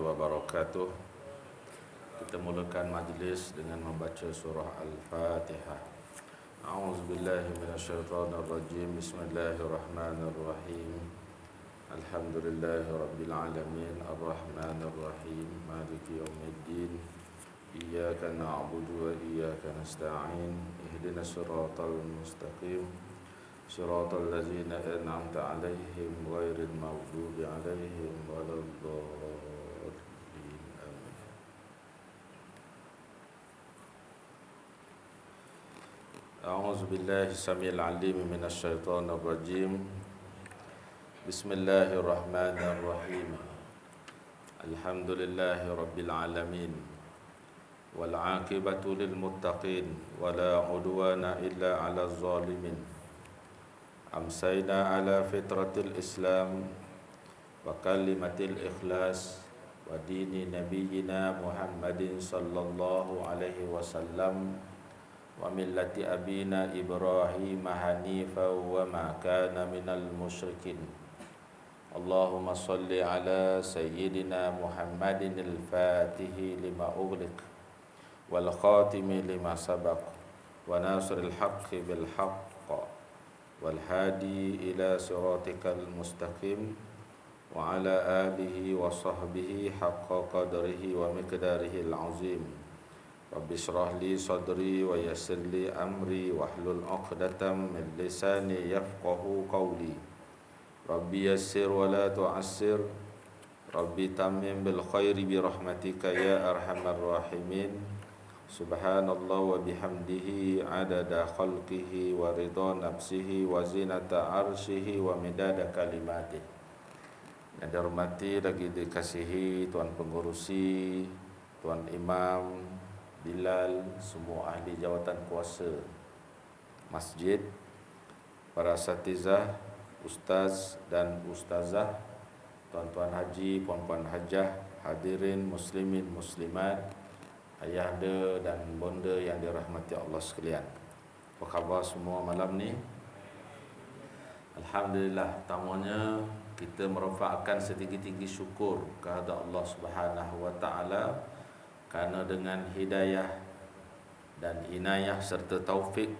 wabarakatuh. Kita mulakan majlis dengan membaca surah Al-Fatihah. A'udzubillahi minasyaitonirrajim. Bismillahirrahmanirrahim. Alhamdulillahi rabbil alamin, arrahmanirrahim, maliki yaumiddin. Iyyaka na'budu wa iyyaka nasta'in. Ihdinas siratal mustaqim. Siratal ladzina an'amta 'alaihim ghairil maghdubi 'alaihim waladdallin. Amin. A'udzu billahi samil 'alim minasy syaithanir rajim. Bismillahirrahmanirrahim. Alhamdulillahi rabbil alamin. Wal 'aqibatu lil muttaqin wala 'udwana illa 'alal zalimin. Amsayna ala fitratil Islam wa kalimatil ikhlas wa dini nabiyyina Muhammadin sallallahu alaihi wasallam wa millati abina Ibrahim hanifa wa ma kana minal musyrikin. Allahumma salli ala sayyidina Muhammadin al-fatihi lima ughliq wal khatimi lima sabaq wa nasril haqqi bil haqq wal hadi ila siratikal mustaqim wa ala alihi wa sahbihi haqqa qadrihi wa miqdarihi al-azim. Rabbi shrah li sadri wa yassir li amri wahlul 'uqdatam min lisani yafqahu qawli. Rabbi yassir wa la tu'assir. Rabbi tammim bil khairi bi rahmatika ya arhamar rahimin. Subhanallah wa bihamdihi adada khalqihi wa ridha nafsihi wa zinata arshihi wa midada kalimatih. Yang dihormati lagi dikasihi Tuan Pengurusi, Tuan Imam Bilal, semua ahli jawatan kuasa masjid, para asatizah, ustaz dan ustazah, tuan-tuan haji, puan-puan hajah, hadirin muslimin muslimat, ayahda dan bonda yang dirahmati Allah sekalian. Apa khabar semua malam ni? Alhamdulillah, pertamanya kita merafakkan setinggi-tinggi syukur kepada Allah Subhanahu wa taala kerana dengan hidayah dan inayah serta taufik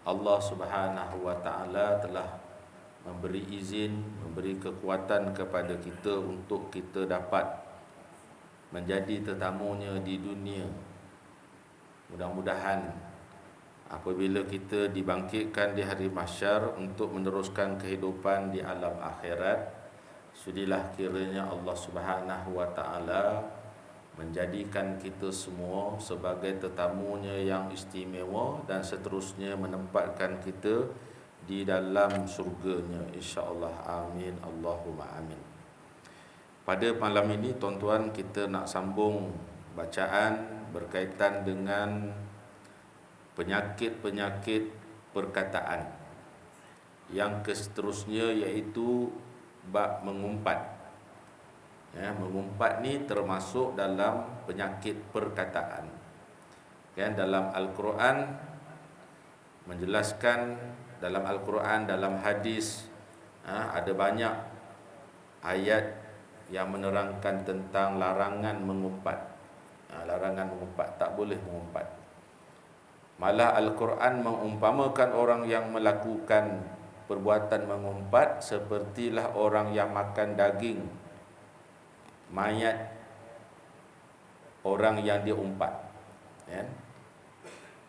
Allah Subhanahu wa taala telah memberi izin, memberi kekuatan kepada kita untuk kita dapat menjadi tetamunya di dunia. Mudah-mudahan apabila kita dibangkitkan di hari mahsyar untuk meneruskan kehidupan di alam akhirat, sudilah kiranya Allah Subhanahu wa taala menjadikan kita semua sebagai tetamunya yang istimewa dan seterusnya menempatkan kita di dalam syurganya, insya-Allah. Amin, Allahumma amin. Pada malam ini tuan-tuan, kita nak sambung bacaan berkaitan dengan penyakit-penyakit perkataan. Yang seterusnya iaitu bab mengumpat. Ya, mengumpat ni termasuk dalam penyakit perkataan. Kan dalam Al-Quran menjelaskan, dalam Al-Quran, dalam hadis, ada banyak ayat yang menerangkan tentang larangan mengumpat. Larangan mengumpat, tak boleh mengumpat. Malah Al-Quran mengumpamakan orang yang melakukan perbuatan mengumpat sepertilah orang yang makan daging mayat orang yang diumpat. Ya?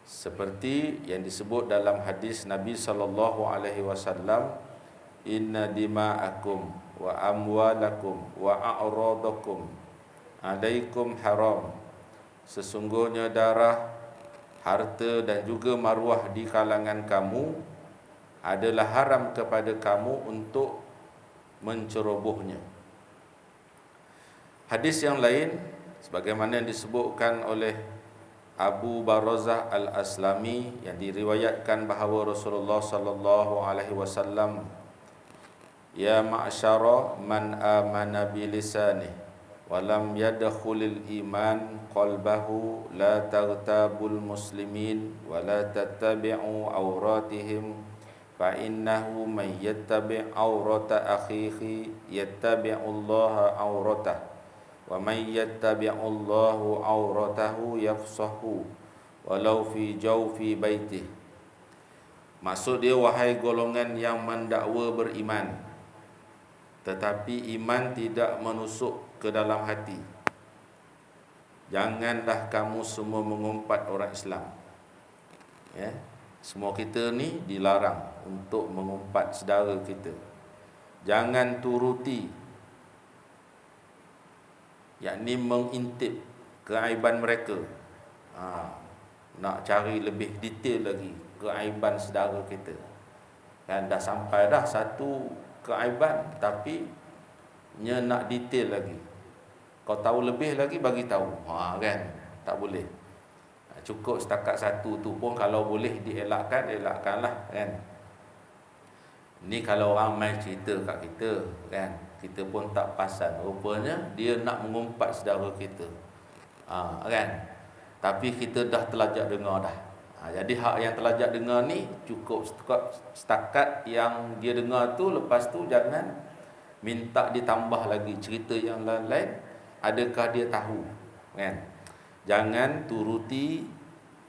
Seperti yang disebut dalam hadis Nabi sallallahu alaihi wasallam, inna dima'akum wa amwalakum wa a'radakum alaikum haram. Sesungguhnya darah, harta dan juga maruah di kalangan kamu adalah haram kepada kamu untuk mencerobohnya. Hadis yang lain sebagaimana yang disebutkan oleh Abu Barzah Al-Aslami yang diriwayatkan bahawa Rasulullah sallallahu alaihi wasallam, ya ma'syara man amana bilisanih wa lam yadkhulil iman qalbahu la taghtabul muslimin wa la tattabi'u awratihim fa innahu man yattabi' awrata akhihi yattabi'ullaha awratah wa may yattabi'ullahu auratahu yafsahu walau fi jawfi baitih. Maksud dia, wahai golongan yang mendakwa beriman tetapi iman tidak menusuk ke dalam hati, janganlah kamu semua mengumpat orang Islam. Ya, semua kita ni dilarang untuk mengumpat saudara kita. Jangan turuti, yakni mengintip keaiban mereka. Nak cari lebih detail lagi keaiban saudara kita. Kan dah sampai dah satu keaiban, tapi nak detail lagi. Kau tahu lebih lagi, bagi tahu. Kan tak boleh. Cukup setakat satu tu pun kalau boleh dielakkan, elakkanlah, kan. Ni kalau orang main cerita kat kita, kan, kita pun tak pasal. Rupanya dia nak mengumpat saudara kita. Kan. Tapi kita dah terlajak dengar dah. Jadi hak yang terlajak dengar ni cukup setakat yang dia dengar tu. Lepas tu jangan minta ditambah lagi cerita yang lain-lain. Adakah dia tahu, kan? Jangan turuti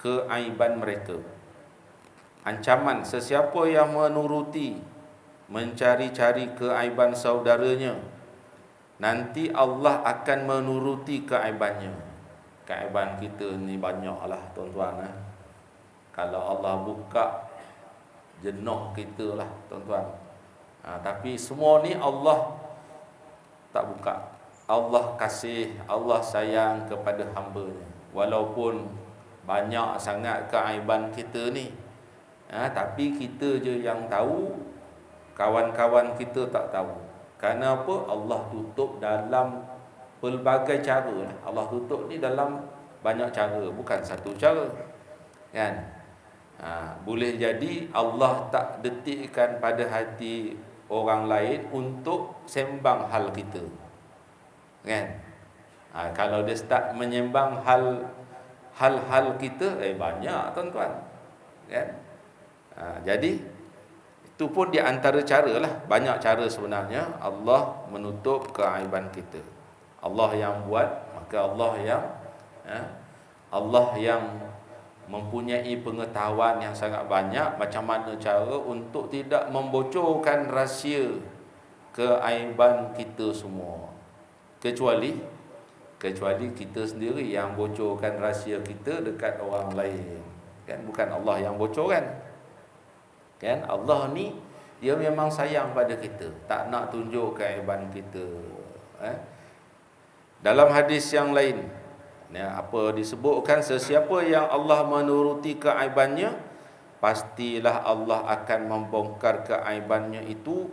keaiban mereka. Ancaman sesiapa yang menuruti, mencari-cari keaiban saudaranya, nanti Allah akan menuruti keaibannya. Keaiban kita ni banyaklah tuan-tuan. Kalau Allah buka, jenuh kita lah tuan-tuan. Tapi semua ni Allah tak buka. Allah kasih, Allah sayang kepada hamba-Nya. Walaupun banyak sangat keaiban kita ni, tapi kita je yang tahu, kawan-kawan kita tak tahu. Kerana apa? Allah tutup dalam pelbagai cara. Allah tutup ni dalam banyak cara, bukan satu cara, kan? Boleh jadi Allah tak detikkan pada hati orang lain untuk sembang hal kita, kan? Kalau dia start menyembang hal-hal kita, banyak tuan-tuan, kan? Jadi itu pun di antara cara lah. Banyak cara sebenarnya Allah menutup keaiban kita. Allah yang buat, maka Allah yang mempunyai pengetahuan yang sangat banyak macam mana cara untuk tidak membocorkan rahsia keaiban kita semua. Kecuali kita sendiri yang bocorkan rahsia kita dekat orang lain, kan? Bukan Allah yang bocorkan, kan? Allah ni dia memang sayang pada kita, tak nak tunjuk keaiban kita. Dalam hadis yang lain, apa disebutkan, sesiapa yang Allah menuruti keaibannya, pastilah Allah akan membongkar keaibannya itu,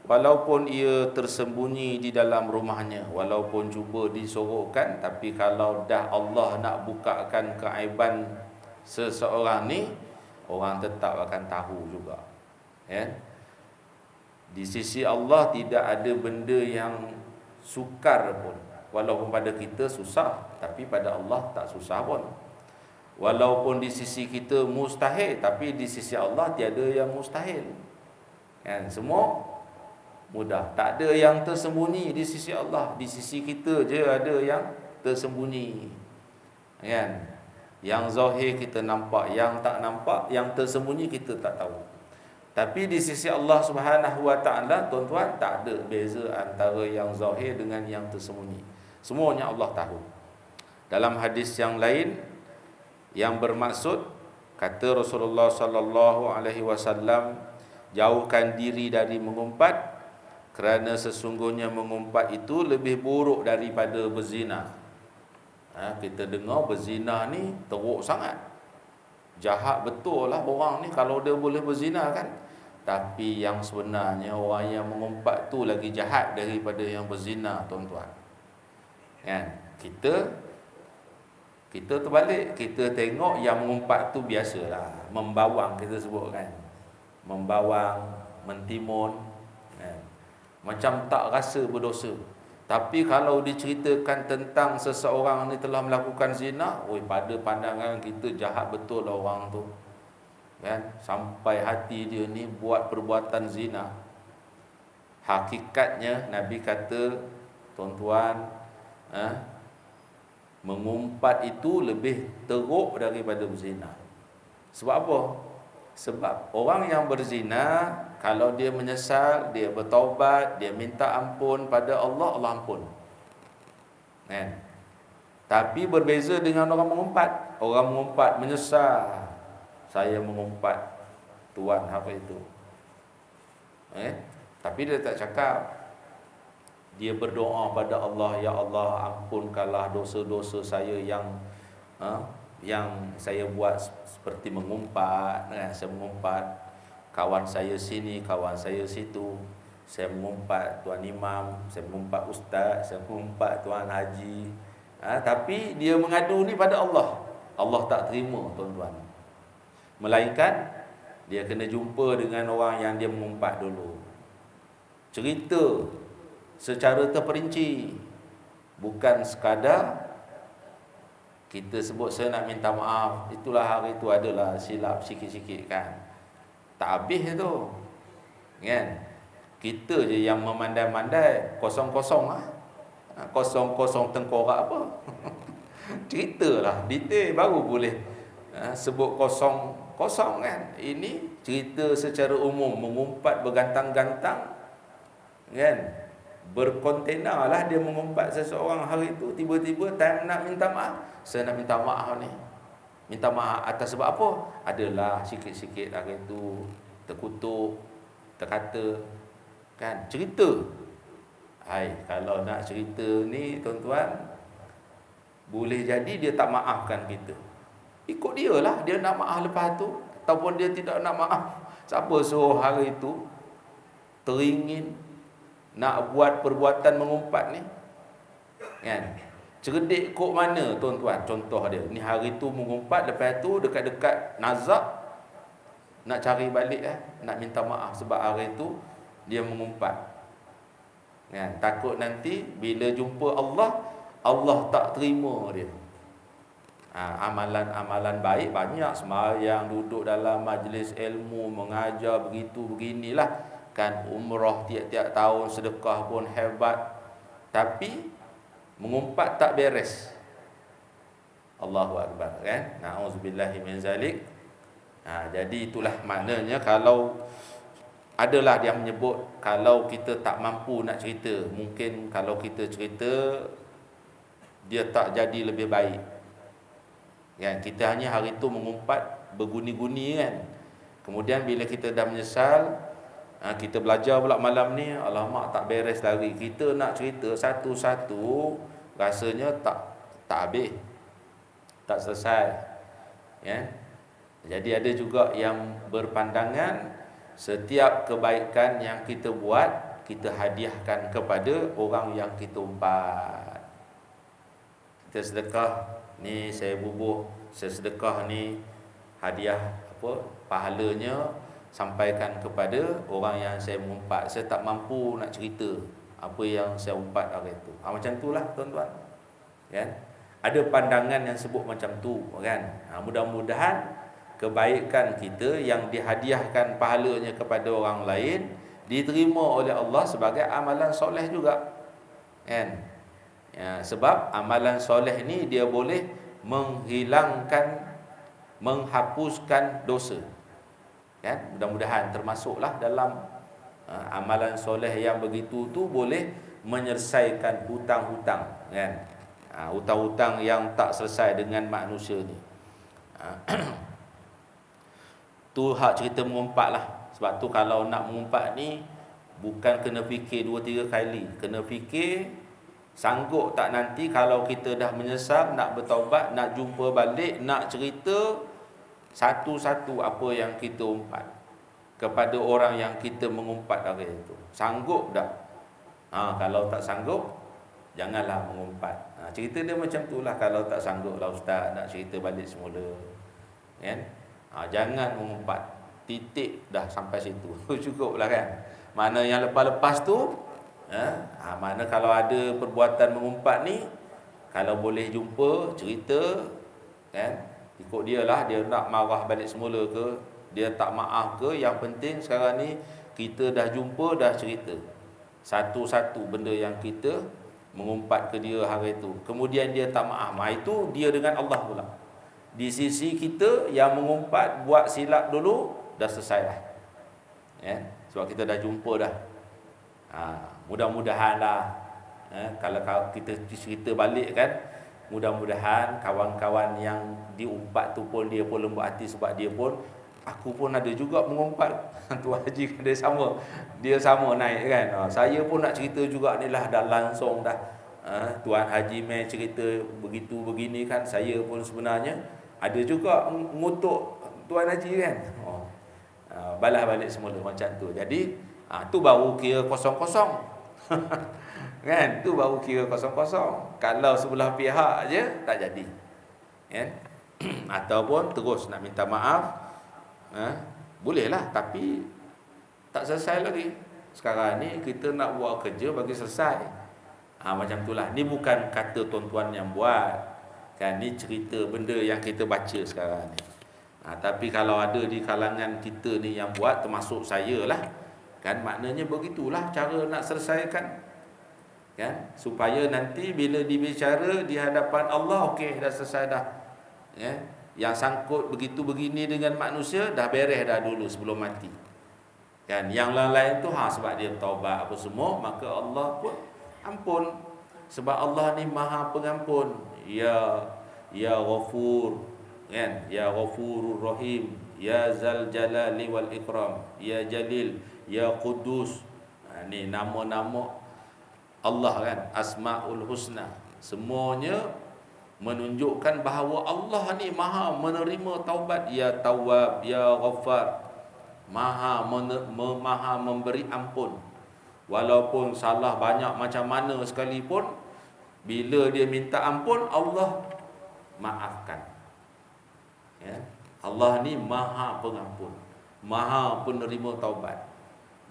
walaupun ia tersembunyi di dalam rumahnya, walaupun cuba disorokkan. Tapi kalau dah Allah nak bukakan keaiban seseorang ni, orang tetap akan tahu juga, ya? Di sisi Allah tidak ada benda yang sukar pun. Walaupun pada kita susah, tapi pada Allah tak susah pun. Walaupun di sisi kita mustahil, tapi di sisi Allah tiada yang mustahil, kan? Semua mudah. Tak ada yang tersembunyi di sisi Allah. Di sisi kita je ada yang tersembunyi, kan? Yang zahir kita nampak, yang tak nampak, yang tersembunyi kita tak tahu. Tapi di sisi Allah Subhanahu Wa Taala, tuan-tuan, tak ada beza antara yang zahir dengan yang tersembunyi. Semuanya Allah tahu. Dalam hadis yang lain yang bermaksud, kata Rasulullah sallallahu alaihi wasallam, jauhkan diri dari mengumpat, kerana sesungguhnya mengumpat itu lebih buruk daripada berzina. Kita dengar berzina ni teruk sangat, jahat betul lah orang ni kalau dia boleh berzina, kan? Tapi yang sebenarnya orang yang mengumpat tu lagi jahat daripada yang berzina, tuan-tuan, kan? Kita terbalik, kita tengok yang mengumpat tu biasalah, membawang, kita sebut, kan? Membawang, mentimun, kan? Macam tak rasa berdosa. Tapi kalau diceritakan tentang seseorang ni telah melakukan zina, pada pandangan kita jahat betul lah orang tu, kan? Sampai hati dia ni buat perbuatan zina. Hakikatnya Nabi kata, tuan-tuan, Mengumpat itu lebih teruk daripada berzina. Sebab apa? Sebab orang yang berzina, kalau dia menyesal, dia bertaubat, dia minta ampun pada Allah, Allah ampun. Kan? Tapi berbeza dengan orang mengumpat. Orang mengumpat menyesal, saya mengumpat, Tuhan apa itu. Tapi dia tak cakap. Dia berdoa pada Allah, ya Allah, ampunkanlah dosa-dosa saya yang saya buat seperti mengumpat, saya mengumpat kawan saya sini, kawan saya situ, saya mengumpat tuan imam, saya mengumpat ustaz, saya mengumpat tuan haji. Tapi dia mengadu ni pada Allah. Allah tak terima, tuan-tuan. Melainkan dia kena jumpa dengan orang yang dia mengumpat dulu. Cerita secara terperinci, bukan sekadar kita sebut saya nak minta maaf, itulah hari itu adalah silap sikit-sikit kan. Tak habis tu. Kan? Kita je yang memandai-mandai kosong-kosong lah. Kosong-kosong tengkorak apa. Ceritalah detail baru boleh sebut kosong-kosong kan. Ini cerita secara umum, mengumpat bergantang-gantang kan. Berkontena lah dia mengumpat seseorang hari itu, tiba-tiba time nak minta maaf, saya nak minta maaf ni. Minta maaf atas sebab apa? Adalah sikit-sikit hari itu terkutuk, terkata kan, cerita. Kalau nak cerita ni tuan-tuan, boleh jadi dia tak maafkan kita. Ikut dia lah, dia nak maaf lepas tu ataupun dia tidak nak maaf. Siapa suruh hari itu teringin nak buat perbuatan mengumpat ni? Kan? Cerdik kok mana tuan-tuan? Contoh dia, ni hari tu mengumpat, lepas tu dekat-dekat nazak nak cari balik nak minta maaf sebab hari tu dia mengumpat. Kan? Takut nanti bila jumpa Allah, Allah tak terima dia. Amalan-amalan baik banyak, sembahyang, duduk dalam majlis ilmu, mengajar, begitu beginilah. Kan, umrah tiap-tiap tahun, sedekah pun hebat. Tapi mengumpat tak beres. Allahu Akbar kan. Na'udzubillahi min zalik. Jadi itulah maknanya kalau adalah dia menyebut kalau kita tak mampu nak cerita, mungkin kalau kita cerita dia tak jadi lebih baik. Kan, kita hanya hari itu mengumpat berguni-guni kan. Kemudian bila kita dah menyesal, kita belajar pula malam ni, alamak tak beres lagi. Kita nak cerita satu-satu, rasanya tak habis, tak selesai. Ya. Jadi ada juga yang berpandangan setiap kebaikan yang kita buat, kita hadiahkan kepada orang yang kita umpat. Kita sedekah ni, saya bubuh, saya sedekah ni, hadiah pahalanya sampaikan kepada orang yang saya mengumpat. Saya tak mampu nak cerita apa yang saya umpat hari itu. Macam itulah tuan-tuan. Kan? Ada pandangan yang sebut macam tu kan. Mudah-mudahan kebaikan kita yang dihadiahkan pahalanya kepada orang lain diterima oleh Allah sebagai amalan soleh juga. Kan? Sebab amalan soleh ni dia boleh menghapuskan dosa. Kan? Mudah-mudahan termasuklah dalam amalan soleh yang begitu tu boleh menyelesaikan hutang-hutang kan. Hutang-hutang yang tak selesai dengan manusia ni. Tu hak cerita mengumpat lah. Sebab tu kalau nak mengumpat ni bukan kena fikir 2-3 kali, kena fikir sanggup tak nanti kalau kita dah menyesal, nak bertaubat, nak jumpa balik, nak cerita satu-satu apa yang kita umpat kepada orang yang kita mengumpat hari itu. Sanggup tak? Kalau tak sanggup, janganlah mengumpat. Cerita dia macam itulah. Kalau tak sanggup lah ustaz nak cerita balik semula, kan? Jangan mengumpat. Titik dah sampai situ. Cukuplah kan. Mana yang lepas-lepas tu, mana kalau ada perbuatan mengumpat ni, kalau boleh jumpa, cerita, kan? Ikut dia lah, dia nak marah balik semula ke, dia tak maaf ke, yang penting sekarang ni kita dah jumpa, dah cerita satu-satu benda yang kita mengumpat ke dia hari itu, kemudian dia tak maaf, itu dia dengan Allah pula. Di sisi kita yang mengumpat buat silap dulu dah selesai dah, ya, sebab kita dah jumpa dah. Mudah-mudahan lah, kalau kita cerita balik kan, mudah-mudahan kawan-kawan yang diumpat tu pun dia pun lembut hati, sebab dia pun, aku pun ada juga mengumpat. Tuan Haji kan dia sama naik kan. Saya pun nak cerita juga ni lah, dah langsung dah. Tuan Haji mai cerita begitu begini kan, saya pun sebenarnya ada juga mengutuk Tuan Haji kan. Balas balik semula macam tu. Jadi tu baru kira kosong-kosong. Kan, tu baru kira kosong-kosong. Kalau sebelah pihak je tak jadi, kan. Ataupun terus nak minta maaf, bolehlah, tapi tak selesai lagi. Sekarang ni kita nak buat kerja bagi selesai. Macam itulah. Ni bukan kata tuan-tuan yang buat, kan, ni cerita benda yang kita baca sekarang ni. Tapi kalau ada di kalangan kita ni yang buat, termasuk saya lah, kan, maknanya begitulah cara nak selesaikan, kan, supaya nanti bila dibicara di hadapan Allah, okey, dah selesai dah, ya. Yang sangkut begitu begini dengan manusia dah beres dah dulu sebelum mati, kan. Yang lain-lain tu sebab dia taubat apa semua, maka Allah pun ampun, sebab Allah ni Maha Pengampun, ya Ghafur, kan, ya Ghafurur Rahim, ya Zal Jalali wal Ikram, ya Jalil, ya Qudus. Ni nama-nama Allah kan, Asmaul Husna, semuanya menunjukkan bahawa Allah ni Maha menerima taubat, ya Tawwab, ya Ghaffar, Maha memberi ampun. Walaupun salah banyak macam mana sekalipun, bila dia minta ampun, Allah maafkan, ya. Allah ni Maha Pengampun, Maha Penerima taubat.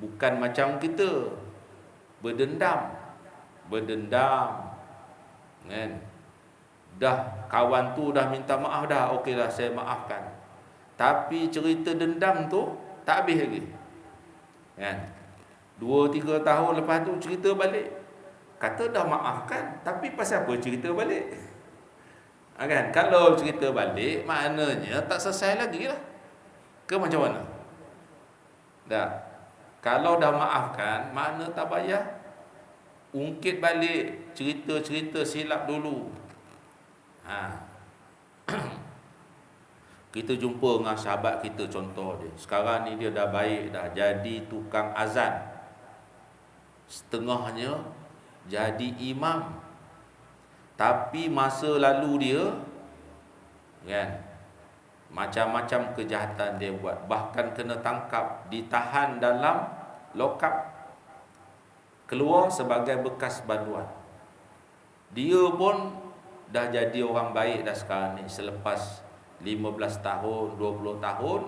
Bukan macam kita berdendam, kan. Dah kawan tu dah minta maaf dah, okeylah saya maafkan, tapi cerita dendam tu tak habis lagi, kan. 2-3 tahun lepas tu cerita balik, kata dah maafkan, tapi pasal apa cerita balik? Kan, kalau cerita balik maknanya tak selesai lagi lah, ke macam mana? Dah, kalau dah maafkan, makna tak payah ungkit balik cerita-cerita silap dulu. Kita jumpa dengan sahabat kita, contoh dia, sekarang ni dia dah baik, dah jadi tukang azan, setengahnya jadi imam, tapi masa lalu dia, kan, macam-macam kejahatan dia buat, bahkan kena tangkap, ditahan dalam lokap, keluar sebagai bekas banduan. Dia pun dah jadi orang baik dah sekarang ni, selepas 15 tahun, 20 tahun.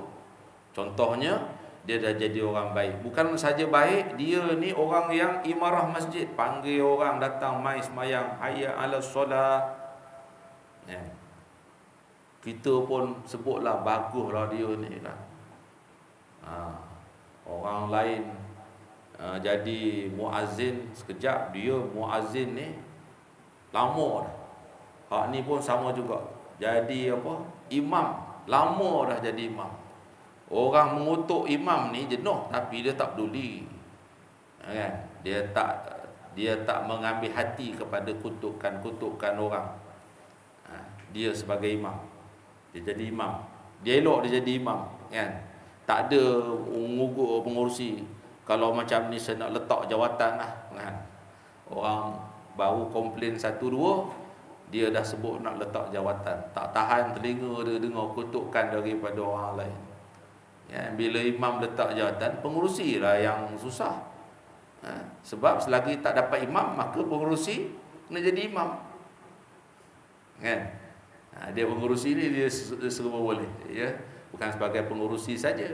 Contohnya, dia dah jadi orang baik. Bukan saja baik, dia ni orang yang imarah masjid, panggil orang datang mai semayang, hayya 'alas solah, ya. Kita pun sebutlah, baguslah dia ni lah. Orang lain jadi muazzin sekejap, dia muazzin ni lama dah. Hak ni pun sama juga, jadi imam, lama dah jadi imam. Orang mengutuk imam ni jenuh, tapi dia tak peduli, kan? Dia tak mengambil hati kepada kutukan orang. Dia sebagai imam, dia jadi imam, dia elok dia jadi imam, kan? Tak ada ngugut pengurusi. Kalau macam ni saya nak letak jawatan lah, kan? Orang baru komplain 1-2, dia dah sebut nak letak jawatan, tak tahan telinga dia dengar kutukan daripada orang lain. Ya, bila imam letak jawatan, pengurusi lah yang susah. Sebab selagi tak dapat imam, maka pengurusi kena jadi imam, kan? Dia pengurusi ni dia semua boleh, ya. Bukan sebagai pengurusi saja.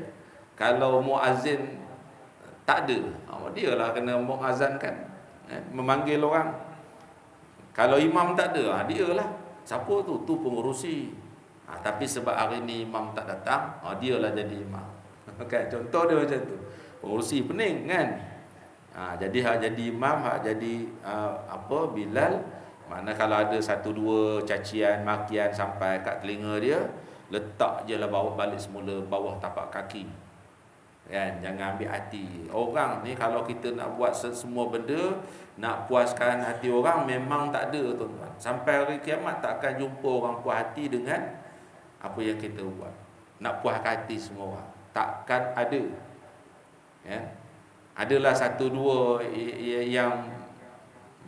Kalau muazzin tak ada, dia lah kena muazzankan, memanggil orang. Kalau imam tak ada, dia lah. Siapa tu? Tu pengurusi. Tapi sebab hari ni imam tak datang, dia lah jadi imam. Kan, contoh dia macam tu. Pengurusi pening, kan? Jadi hak jadi imam, hak jadi Bilal, mana kalau ada satu dua cacian makian sampai kat telinga dia, letak je lah, bawa balik semula bawah tapak kaki. Kan, jangan ambil hati. Orang ni kalau kita nak buat semua benda, nak puaskan hati orang, memang tak ada, tuan-tuan. Sampai hari kiamat tak akan jumpa orang puas hati dengan apa yang kita buat. Nak puaskan hati semua orang, takkan ada. Ya. Adalah satu dua yang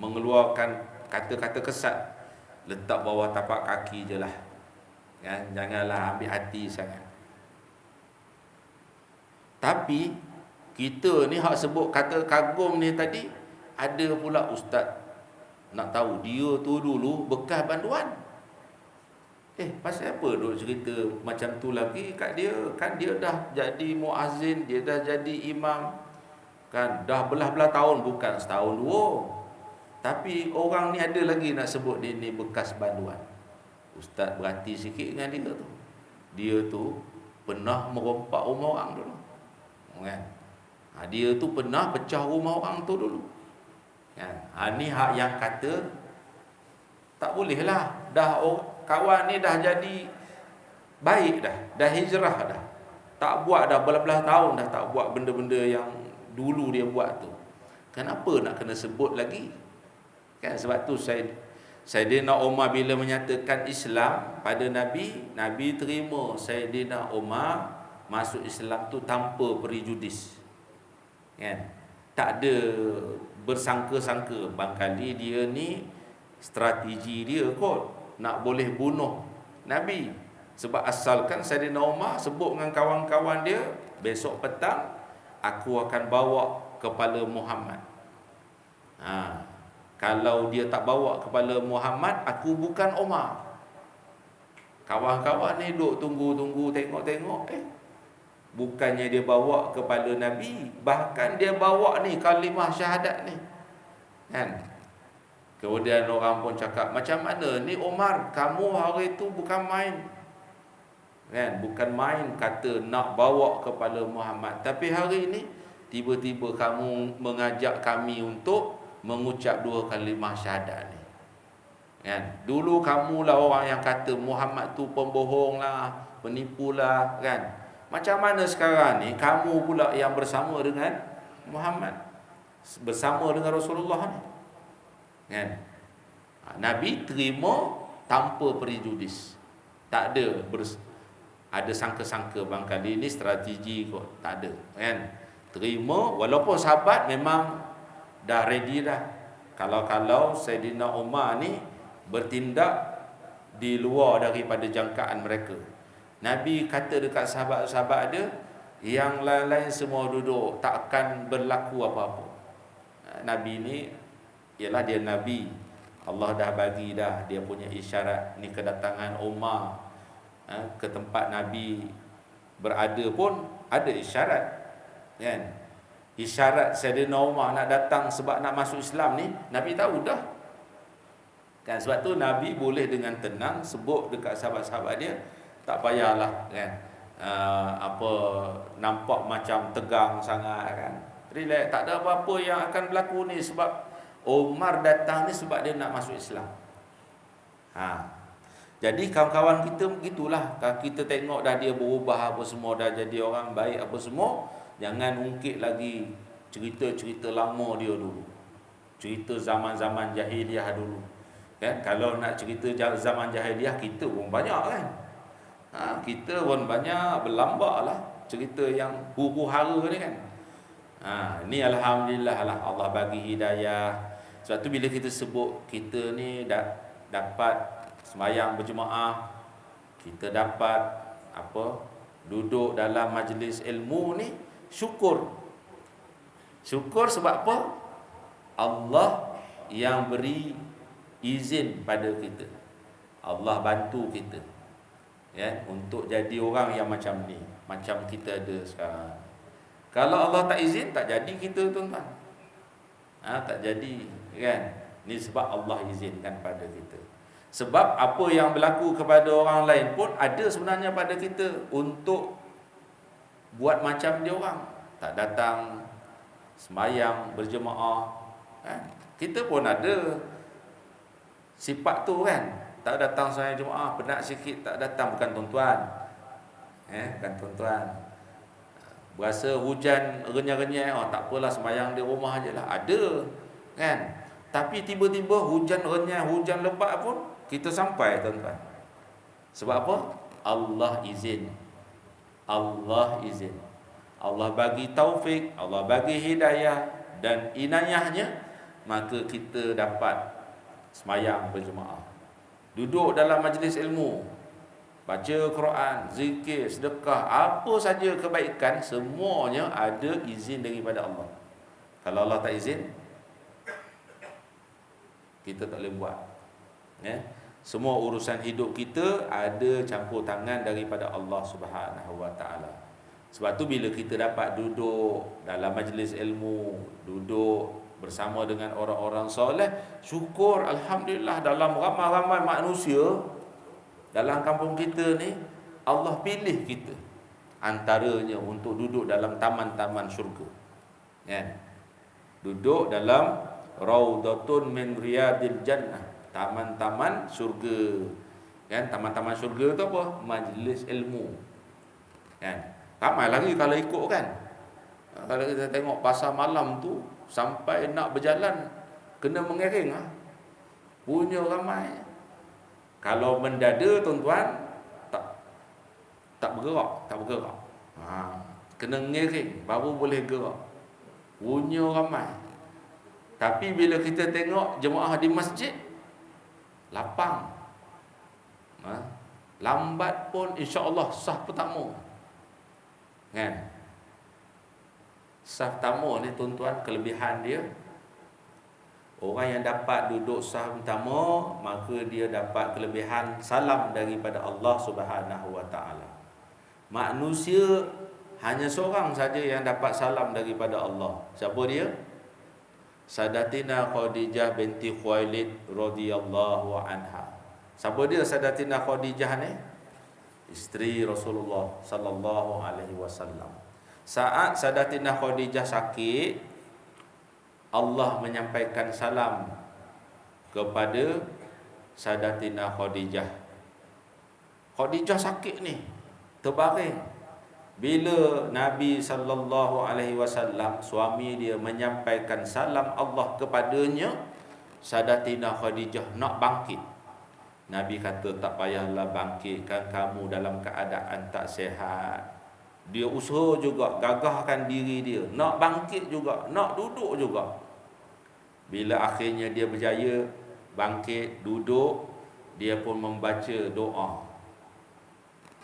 mengeluarkan kata-kata kesat, letak bawah tapak kaki je lah. Kan? Janganlah ambil hati sangat. Tapi kita ni hak sebut kata kagum ni tadi, ada pula ustaz nak tahu dia tu dulu bekas banduan. Pasal apa duk cerita macam tu lagi kat dia? Kan dia dah jadi muazzin, dia dah jadi imam. Kan dah belah-belah tahun, bukan setahun dua. Tapi orang ni ada lagi nak sebut dia ni bekas banduan. Ustaz berhati sikit dengan dia tu. Dia tu pernah merompak rumah orang dulu. Kan? Dia tu pernah pecah rumah orang tu dulu. Kan? Ni hak yang kata tak boleh lah. Dah kawan ni dah jadi baik dah hijrah dah. Tak buat dah belah-belah tahun dah tak buat benda-benda yang dulu dia buat tu. Kenapa nak kena sebut lagi? Kan sebab tu Sayyidina Umar bila menyatakan Islam pada Nabi, Nabi terima Sayyidina Umar masuk Islam tu tanpa prejudis. Kan? Tak ada bersangka-sangka, barangkali dia ni strategi dia kot nak boleh bunuh Nabi. Sebab asalkan Sayyidina Umar sebut dengan kawan-kawan dia, besok petang aku akan bawa kepala Muhammad. Kalau dia tak bawa kepala Muhammad, aku bukan Umar. Kawan-kawan ni duk tunggu-tunggu, tengok-tengok, bukannya dia bawa kepala Nabi, bahkan dia bawa ni kalimah syahadat ni. Kan? Kemudian orang pun cakap, macam mana ni Umar, kamu hari tu bukan main. Kan? Bukan main kata nak bawa kepala Muhammad, tapi hari ini tiba-tiba kamu mengajak kami untuk mengucap dua kalimah syahadat ni. Kan? Dulu kamulah orang yang kata Muhammad tu pembohong lah, penipu lah. Kan? Macam mana sekarang ni kamu pula yang bersama dengan Muhammad, bersama dengan Rasulullah ni. Kan? Nabi terima tanpa prejudis. Tak ada sangka-sangka barangkali ini strategi kot. Tak ada. Kan? Terima, walaupun sahabat memang dah ready dah. Kalau Sayyidina Umar ni bertindak di luar daripada jangkaan mereka, Nabi kata dekat sahabat-sahabat dia, yang lain-lain semua duduk, tak akan berlaku apa-apa. Nabi ni ialah dia Nabi. Allah dah bagi dah dia punya isyarat. Ni kedatangan Umar ke tempat Nabi berada pun ada isyarat. Kan? Isyarat Sayyidina Umar nak datang sebab nak masuk Islam ni, Nabi tahu dah. Kan? Sebab tu Nabi boleh dengan tenang sebut dekat sahabat-sahabat dia, tak payahlah kan nampak macam tegang sangat kan. Relax, tak ada apa-apa yang akan berlaku ni, sebab Umar datang ni sebab dia nak masuk Islam. Jadi kawan-kawan kita begitulah. Kalau kita tengok dah dia berubah apa semua, dah jadi orang baik apa semua, jangan ungkit lagi cerita-cerita lama dia dulu, cerita zaman-zaman jahiliah dulu. Kan? Kalau nak cerita zaman jahiliah, kita pun banyak kan. Kita pun banyak berlambak lah cerita yang huru-hara ni kan. Ni alhamdulillah lah Allah bagi hidayah. Sebab tu bila kita sebut kita ni dapat sembahyang berjemaah, kita dapat duduk dalam majlis ilmu ni, syukur. Syukur sebab apa? Allah yang beri izin pada kita. Allah bantu kita untuk jadi orang yang macam ni, macam kita ada sekarang. Kalau Allah tak izin, tak jadi kita, tuan-tuan. Tak jadi, kan? Ni sebab Allah izinkan pada kita. Sebab apa yang berlaku kepada orang lain pun ada sebenarnya pada kita, untuk buat macam dia orang. Tak datang Semayang berjemaah, kan? Kita pun ada sifat tu kan. Tak datang semayang jemaah, penat sikit tak datang, bukan tuan-tuan. Bukan tuan-tuan. Berasa hujan renyah-renyah, tak apalah semayang di rumah je lah. Ada, kan? Tapi tiba-tiba hujan renyah, hujan lebat pun kita sampai, tuan-tuan. Sebab apa? Allah izin. Allah izin. Allah bagi taufik, Allah bagi hidayah dan inayahnya, maka kita dapat semayang berjemaah. Duduk dalam majlis ilmu, baca Quran, zikir, sedekah, apa saja kebaikan, semuanya ada izin daripada Allah. Kalau Allah tak izin, kita tak boleh buat. Semua urusan hidup kita ada campur tangan daripada Allah Subhanahu Wa Taala. Sebab tu bila kita dapat duduk dalam majlis ilmu, duduk bersama dengan orang-orang soleh, syukur, alhamdulillah, dalam ramai-ramai manusia dalam kampung kita ni, Allah pilih kita antaranya untuk duduk dalam taman-taman syurga. Duduk dalam Raudatun min riyadil jannah, taman-taman syurga. Taman-taman syurga tu apa? Majlis ilmu. Ramai lagi kalau ikut kan. Kalau kita tengok pasar malam tu, sampai nak berjalan kena mengiring punya ramai. Kalau mendada, tuan-tuan, tak bergerak. Kena mengiring baru boleh gerak. Punya ramai. Tapi bila kita tengok jemaah di masjid, lapang. Lambat pun insya-Allah sah pertama. Sah pertama ni, tuan-tuan, kelebihan dia, orang yang dapat duduk sah pertama, maka dia dapat kelebihan salam daripada Allah Subhanahu Wa Taala. Manusia hanya seorang saja yang dapat salam daripada Allah. Siapa dia? Sadatina Khadijah binti Khuwailid radhiyallahu anha. Siapa dia Sadatina Khadijah ni? Isteri Rasulullah sallallahu alaihi wasallam. Saat Sadatina Khadijah sakit, Allah menyampaikan salam kepada Sadatina Khadijah. Khadijah sakit ni, terbaring. Bila Nabi sallallahu alaihi wasallam, suami dia, menyampaikan salam Allah kepadanya, Sadatina Khadijah nak bangkit. Nabi kata, tak payahlah bangkitkan kamu dalam keadaan tak sihat. Dia usaha juga, gagahkan diri dia, nak bangkit juga, nak duduk juga. Bila akhirnya dia berjaya bangkit, duduk, dia pun membaca doa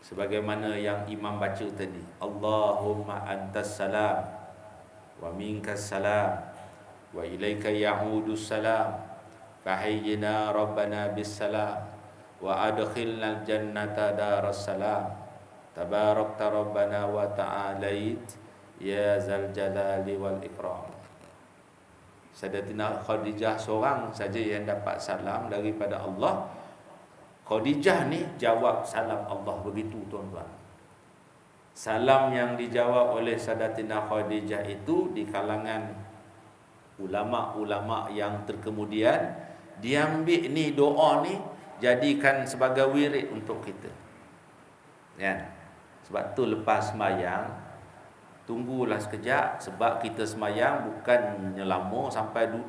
sebagaimana yang imam baca tadi. Allahumma antas salam wa minkas salam wa ilaika ya'udus salam fahayyina rabbana bis salam wa adkhilnal jannata daras salam tabarakta rabbana wa ta'alait ya zal jalali wal ikram. Sadatina Khadijah seorang saja yang dapat salam daripada Allah. Khadijah ni jawab salam Allah, begitu, tuan-tuan. Salam yang dijawab oleh Sadatina Khadijah itu di kalangan ulama-ulama yang terkemudian, diambil ni doa ni, jadikan sebagai wirid untuk kita. Sebab tu lepas semayang, tunggulah sekejap, sebab kita semayang bukan lama sampai 10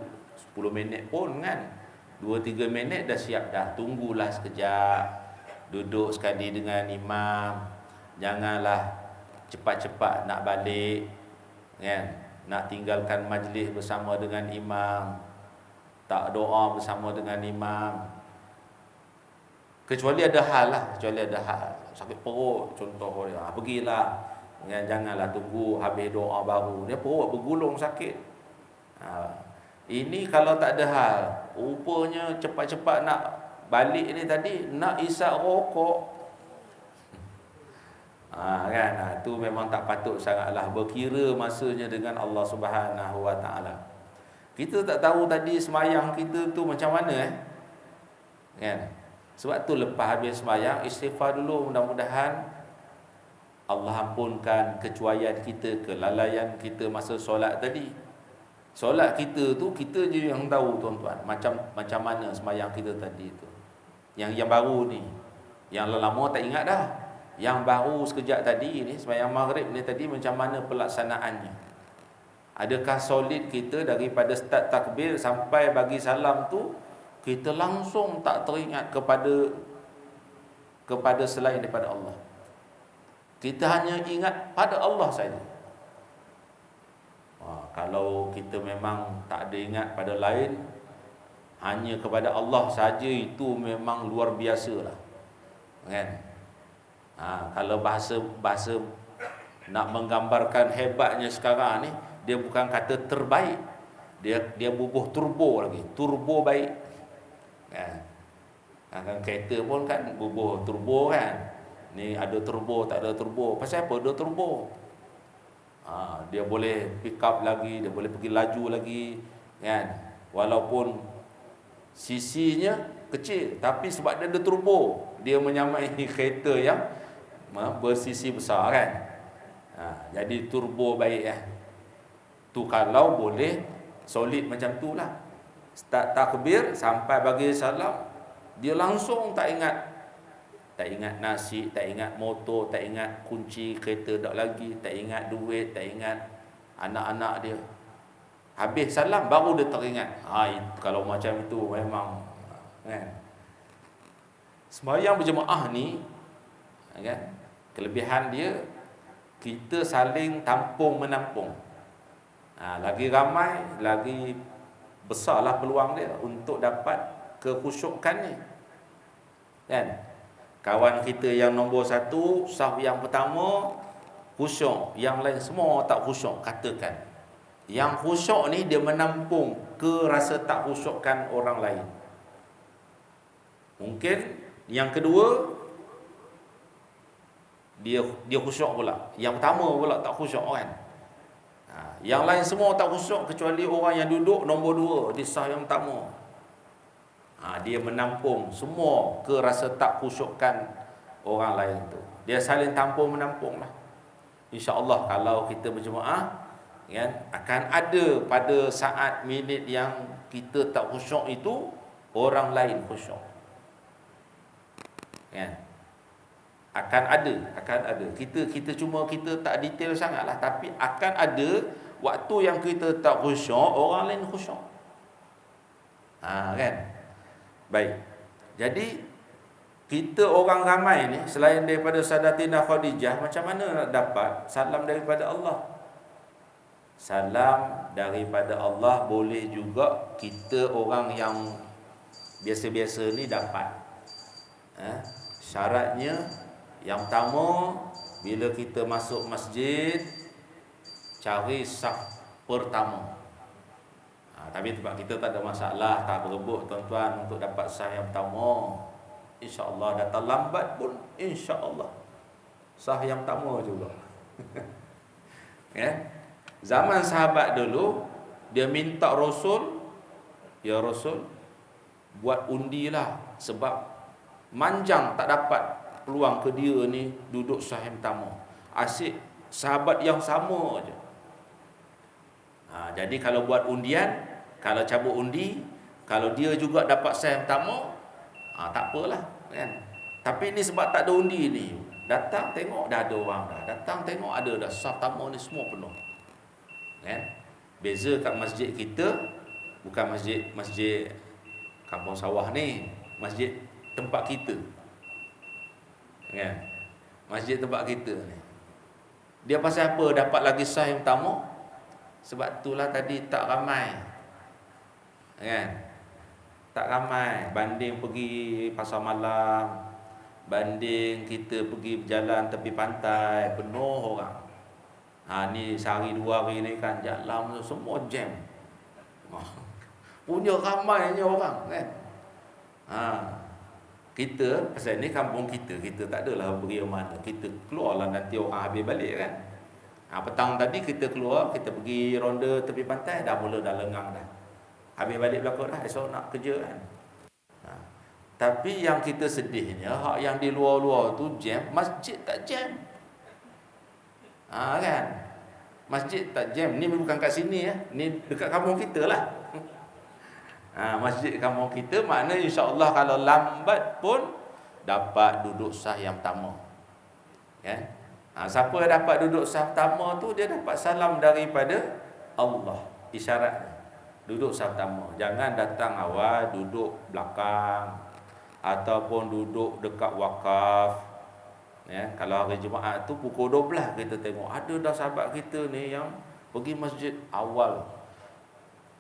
minit pun kan. 2-3 minit dah siap dah. Tunggulah sekejap, duduk sekali dengan imam. Janganlah cepat-cepat nak balik, nak tinggalkan majlis bersama dengan imam, tak doa bersama dengan imam. Kecuali ada hal lah, sakit perut contoh dia, pergilah. Janganlah tunggu habis doa baru, dia perut bergulung sakit. Ini kalau tak ada hal, rupanya cepat-cepat nak balik ni tadi, nak isap rokok. Tu memang tak patut sangatlah, berkira masanya dengan Allah Subhanahu Wa Taala. Kita tak tahu tadi semayang kita tu macam mana Sebab tu lepas habis semayang, istighfar dulu, mudah-mudahan Allah ampunkan kecuaian kita, kelalaian kita masa solat tadi. Solat kita tu kita je yang tahu tuan-tuan, macam mana sembahyang kita tadi tu. Yang baru ni, yang lama tak ingat dah. Yang baru sekejap tadi ni, sembahyang maghrib ni tadi, macam mana pelaksanaannya? Adakah solid kita daripada start takbir sampai bagi salam tu kita langsung tak teringat kepada selain daripada Allah? Kita hanya ingat pada Allah saja. Kalau kita memang tak ada ingat pada lain, hanya kepada Allah saja, itu memang luar biasa lah, kan? Kalau bahasa nak menggambarkan hebatnya sekarang ni, dia bukan kata terbaik, dia bubuh turbo lagi, turbo baik, kan? Kan kereta pun kan bubuh turbo kan. Ni ada turbo, tak ada turbo. Pasal apa ada turbo? Dia boleh pick up lagi, dia boleh pergi laju lagi, kan? Walaupun sisinya kecil, tapi sebab dia ada turbo, dia menyamai kereta yang bersisi besar, kan? Jadi turbo baik ya. Tu kalau boleh solid macam tu lah. Start takbir sampai bagi salam, dia langsung tak ingat nasi, tak ingat motor, tak ingat kunci kereta dak lagi, tak ingat duit, tak ingat anak-anak dia. Habis salam baru dia teringat. Kalau macam itu memang, kan? Sembahyang berjemaah ni, kan, kelebihan dia, kita saling tampung menampung. Lagi ramai, lagi besarlah peluang dia untuk dapat kekhusyukan ni, kan? Kawan kita yang nombor 1, saf yang pertama khusyuk, yang lain semua tak khusyuk, katakan. Yang khusyuk ni dia menampung ke rasa tak khusyukkan orang lain. Mungkin yang kedua dia khusyuk pula, yang pertama pula tak khusyuk, kan? Yang lain semua tak khusyuk kecuali orang yang duduk nombor 2 di saf yang pertama. Dia menampung semua ke rasa tak khusyukkan orang lain tu. Dia saling tampung menampung lah. InsyaAllah kalau kita berjemaah, kan, akan ada pada saat minit yang kita tak khusyuk itu, orang lain khusyuk, kan? Akan ada. Kita cuma kita tak detail sangat lah, tapi akan ada waktu yang kita tak khusyuk, orang lain khusyuk. Kan? Baik. Jadi kita orang ramai ni, selain daripada Sayyidatina Khadijah, macam mana nak dapat salam daripada Allah? Salam daripada Allah boleh juga kita orang yang biasa-biasa ni dapat. Syaratnya yang pertama, bila kita masuk masjid, cari saf pertama. Tapi sebab kita tak ada masalah, tak berebut tuan-tuan untuk dapat saf yang pertama, InsyaAllah. Datang lambat pun InsyaAllah saf yang pertama juga. Ya? Zaman sahabat dulu, dia minta Rasul, ya Rasul, buat undi lah, sebab manjang tak dapat peluang ke dia ni duduk saf yang pertama. Asyik sahabat yang sama aja. Jadi kalau buat undian, kalau cabut undi, kalau dia juga dapat saf yang pertama, tak apalah, kan? Tapi ni sebab tak ada undi ni, datang tengok dah ada orang dah, datang tengok ada dah, saf pertama ni semua penuh, kan? Beza kat masjid kita, bukan masjid kampung sawah ni, masjid tempat kita, kan? Masjid tempat kita ni, dia pasal apa dapat lagi saf yang pertama? Sebab itulah tadi tak ramai, kan? Tak ramai banding pergi pasar malam, banding kita pergi berjalan tepi pantai, penuh orang. Ni sehari 2 hari ni kan, jalan tu semua jam. Punya ramainya orang, kan? Kita pasal ni kampung kita tak adalah pergi mana, kita keluarlah nanti orang habis balik, kan? Petang tadi kita keluar, kita pergi ronda tepi pantai, dah mula dah lengang dah. Habis balik belakang dah, esok nak kerja, kan? Tapi yang kita sedihnya, hak yang di luar-luar tu jam, masjid tak jam. Kan? Masjid tak jam. Ni bukan kat sini ya. Ni dekat kampung kita lah. Masjid kampung kita, makna insya-Allah kalau lambat pun dapat duduk saf yang pertama. Kan? Siapa yang dapat duduk saf pertama tu dia dapat salam daripada Allah. Isyaratnya duduk saf pertama. Jangan datang awal, duduk belakang ataupun duduk dekat wakaf. Ya, kalau hari Jumaat tu pukul 12 kita tengok ada dah sahabat kita ni yang pergi masjid awal.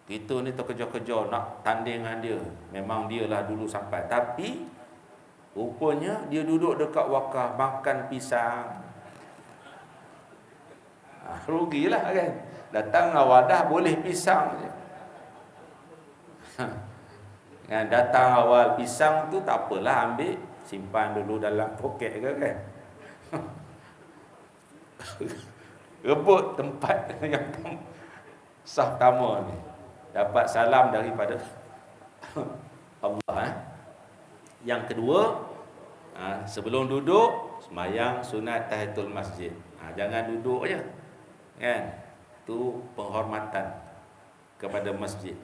Kita ni terkejar-kejar nak tanding dengan dia. Memang dia lah dulu sampai. Tapi rupanya dia duduk dekat wakaf makan pisang. Rugilah kan. Datang wadah boleh pisang je. Kan, datang awal pisang tu tak apalah, ambil simpan dulu dalam poket ke kan. Rebut tempat yang sah pertama ni, dapat salam daripada Allah. Yang kedua, sebelum duduk sembahyang sunat tahiyatul masjid. Jangan duduk je kan. Tu penghormatan kepada masjid,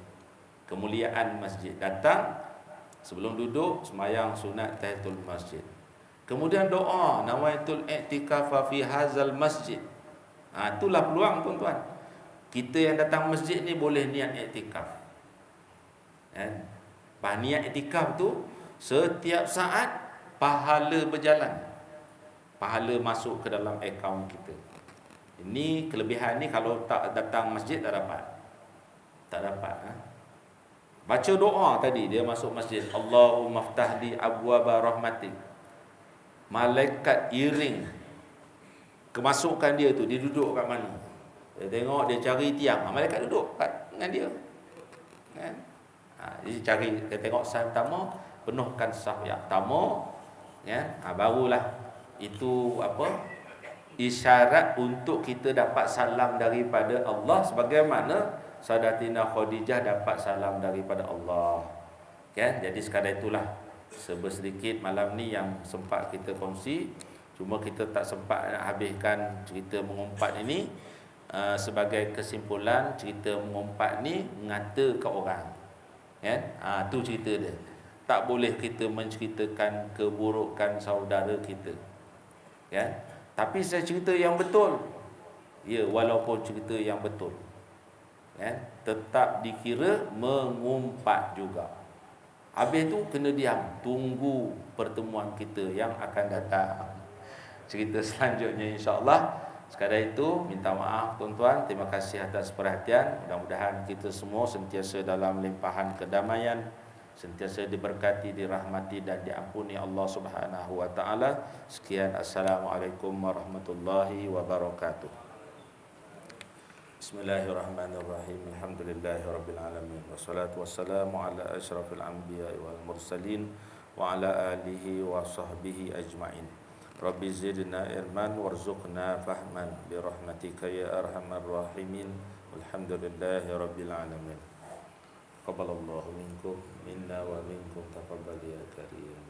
kemuliaan masjid. Datang sebelum duduk sembahyang sunat tahiyatul masjid. Kemudian doa nawaitul i'tikaf fi hadzal masjid. Itulah peluang tuan-tuan. Kita yang datang masjid ni boleh niat i'tikaf. Kan? Niat i'tikaf tu setiap saat pahala berjalan. Pahala masuk ke dalam akaun kita. Ini kelebihan ni kalau tak datang masjid tak dapat. Tak dapat. Baca doa tadi dia masuk masjid. Allahumma ftahli abwaba rahmatik. Malaikat iring kemasukan dia tu, dia duduk kat mana? Dia tengok, dia cari tiang. Malaikat duduk dengan dia. Kan? Dia cari, dia tengok saf pertama, penuhkan saf yang pertama. Ya, barulah itu apa? Isyarat untuk kita dapat salam daripada Allah, sebagaimana Sayyidatina Khadijah dapat salam daripada Allah. Kan? Jadi sekadar itulah sedikit malam ni yang sempat kita kongsi. Cuma kita tak sempat nak habiskan cerita mengumpat ini. Sebagai kesimpulan, cerita mengumpat ni mengata ke orang. Kan? Tu cerita dia. Tak boleh kita menceritakan keburukan saudara kita. Kan? Tapi saya cerita yang betul. Ya, walaupun cerita yang betul. Kan? Tetap dikira mengumpat juga. Habis tu kena diam, tunggu pertemuan kita yang akan datang. Cerita selanjutnya insya-Allah. Sekadar itu, minta maaf tuan-tuan, terima kasih atas perhatian. Mudah-mudahan kita semua sentiasa dalam limpahan kedamaian, sentiasa diberkati, dirahmati dan diampuni Allah Subhanahu wa taala. Sekian, assalamualaikum warahmatullahi wabarakatuh. Bismillahirrahmanirrahim. Alhamdulillahirabbil alamin. Wassalatu wassalamu ala asyrafil anbiya'i wal mursalin wa ala alihi wa sahbihi ajmain. Rabbi zidna ilman warzuqna fahman bi rahmatika ya arhamar rahimin. Alhamdulillahirabbil alamin. Taqabbalallahu minkum minna wa minkum taqabbal ya karim.